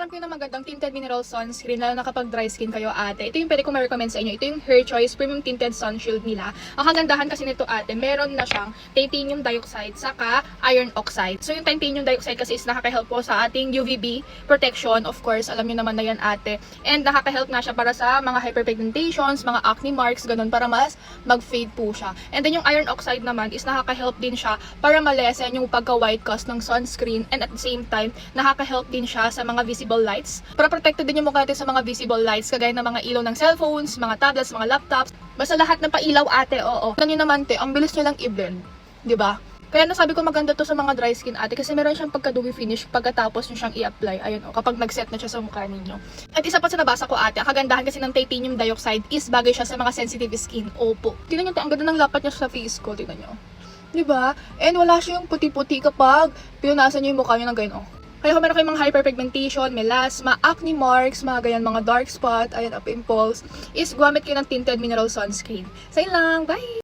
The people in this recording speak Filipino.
alam ko yung magandang tinted mineral sunscreen, lalo na kapag dry skin kayo, ate. Ito yung pwede ko ma-recommend sa inyo. Ito yung Her Choice Premium Tinted Sun Shield nila. Ang kagandahan kasi nito, ate, meron na siyang titanium dioxide saka iron oxide. So yung titanium dioxide kasi is nakaka-help po sa ating UVB protection. Of course, alam niyo naman na yan, ate. And nakaka-help nga siya para sa mga hyperpigmentations, mga acne marks, ganun, para mas mag-fade po siya. And then yung iron oxide naman is nakaka-help din siya para malesen yung pagka-white cast ng sunscreen, and at the same time, nakaka-help din siya sa mga visible lights. Para protected din yung mukha natin sa mga visible lights, kagaya ng mga ilaw ng cellphones, mga tablets, mga laptops. Basta lahat ng pailaw, ate, oo. Alam niyo naman, te, ang bilis niya lang i-blend. 'Di ba? Kaya nasabi ko maganda to sa mga dry skin, ate, kasi meron siyang pagka-dewy finish pagkatapos nyo siyang i-apply. Ayun, o, kapag nag-set na siya sa mukha ninyo. At isa pa sa nabasa ko, ate, ang kagandahan kasi ng titanium dioxide is bagay siya sa mga sensitive skin. Opo. Tingnan nyo, te, ang ganda ng lapat niya sa face ko. Tingnan nyo. 'Di ba? And wala siyang puti-puti kapag pinunasan niyo yung mukha niyo ng ganyan, oh. Kaya kung meron kayong mga hyperpigmentation, melasma, acne marks, mga ganyan, mga dark spot, ayan, pimples, is gumamit kayo ng tinted mineral sunscreen. Sa lang, bye!